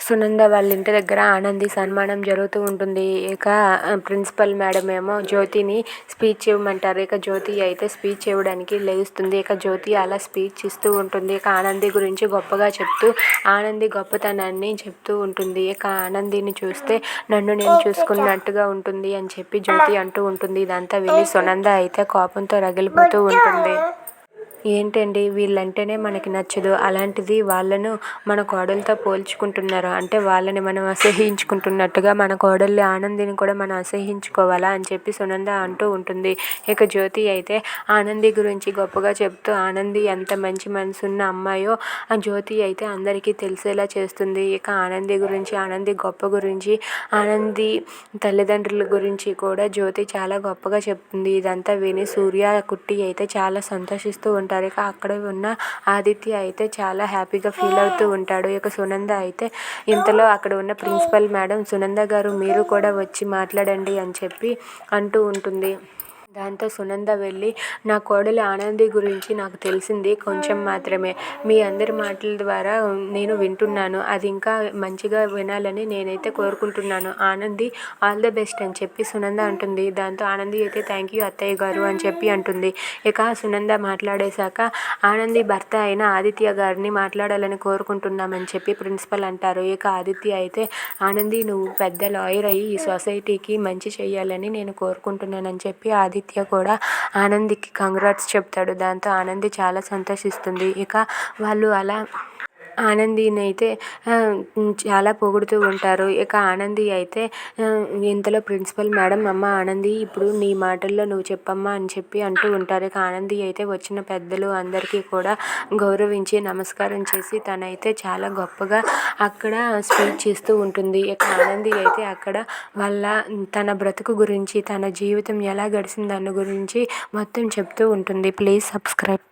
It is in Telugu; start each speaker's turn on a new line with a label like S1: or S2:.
S1: సునంద వాళ్ళ ఇంటి దగ్గర ఆనంది సన్మానం జరుగుతూ ఉంటుంది. ఇక ప్రిన్సిపల్ మేడం ఏమో జ్యోతిని స్పీచ్ ఇవ్వమంటారు. ఇక జ్యోతి అయితే స్పీచ్ ఇవ్వడానికి లేస్తుంది. ఇక జ్యోతి అలా స్పీచ్ ఇస్తూ ఉంటుంది. ఇక ఆనంది గురించి గొప్పగా చెప్తూ ఆనంది గొప్పతనాన్ని చెప్తూ ఉంటుంది. ఇక ఆనందిని చూస్తే నన్ను నేను చూసుకున్నట్టుగా ఉంటుంది అని చెప్పి జ్యోతి అంటూ ఉంటుంది. ఇదంతా విని సునంద అయితే కోపంతో రగిలిపోతూ ఉంటుంది. ఏంటండి వీళ్ళంటేనే మనకి నచ్చదు, అలాంటిది వాళ్ళను మన కోడలతో పోల్చుకుంటున్నారు, అంటే వాళ్ళని మనం అసహ్యించుకుంటున్నట్టుగా మన కోడల్ని ఆనందిని కూడా మనం అసహ్యించుకోవాలా అని చెప్పి సునంద అంటూ ఉంటుంది. ఇక జ్యోతి అయితే ఆనంది గురించి గొప్పగా చెప్తూ ఆనంది ఎంత మంచి మనసున్న అమ్మాయో ఆ జ్యోతి అయితే అందరికీ తెలిసేలా చేస్తుంది. ఇక ఆనంది గురించి, ఆనంది గొప్ప గురించి, ఆనంది తల్లిదండ్రుల గురించి కూడా జ్యోతి చాలా గొప్పగా చెప్తుంది. ఇదంతా విని సూర్య, కుట్టి అయితే చాలా సంతోషిస్తూ ఉంటారు. ఇక అక్కడ ఉన్న ఆదిత్య అయితే చాలా హ్యాపీగా ఫీల్ అవుతూ ఉంటాడు. ఇక సునంద అయితే ఇంతలో అక్కడ ఉన్న ప్రిన్సిపల్ మేడం సునంద గారు మీరు కూడా వచ్చి మాట్లాడండి అని చెప్పి అంటూ ఉంటుంది. దాంతో సునంద వెళ్ళి నా కోడలి ఆనంది గురించి నాకు తెలిసింది కొంచెం మాత్రమే, మీ అందరి మాటల ద్వారా నేను వింటున్నాను, అది ఇంకా మంచిగా వినాలని నేనైతే కోరుకుంటున్నాను, ఆనంది ఆల్ ద బెస్ట్ అని చెప్పి సునంద అంటుంది. దాంతో ఆనంది అయితే థ్యాంక్ యూ అత్తయ్య గారు అని చెప్పి అంటుంది. ఇక సునంద మాట్లాడేశాక ఆనంది భర్త అయిన ఆదిత్య గారిని మాట్లాడాలని కోరుకుంటున్నామని చెప్పి ప్రిన్సిపల్ అంటారు. ఇక ఆదిత్య అయితే ఆనంది నువ్వు పెద్ద లాయర్ అయ్యి ఈ సొసైటీకి మంచి చేయాలని నేను కోరుకుంటున్నానని చెప్పి ఆదిత్య కూడా ఆనందికి కంగ్రాట్స్ చెప్తాడు. దాంతో ఆనంది చాలా సంతోషిస్తుంది. ఇక వాళ్ళు అలా ఆనందిని అయితే చాలా పొగుడుతూ ఉంటారు. ఇక ఆనంది అయితే ఇంతలో ప్రిన్సిపల్ మేడం అమ్మ ఆనంది ఇప్పుడు నీ మాటల్లో నువ్వు చెప్పమ్మా అని చెప్పి అంటూ ఉంటారు. ఇక ఆనంది అయితే వచ్చిన పెద్దలు అందరికీ కూడా గౌరవించి నమస్కారం చేసి తనైతే చాలా గొప్పగా అక్కడ స్పీచ్ ఇస్తూ ఉంటుంది. ఇక ఆనంది అయితే అక్కడ తన బ్రతుకు గురించి, తన జీవితం ఎలా గడిచిందన్న గురించి మొత్తం చెప్తూ ఉంటుంది. Please subscribe.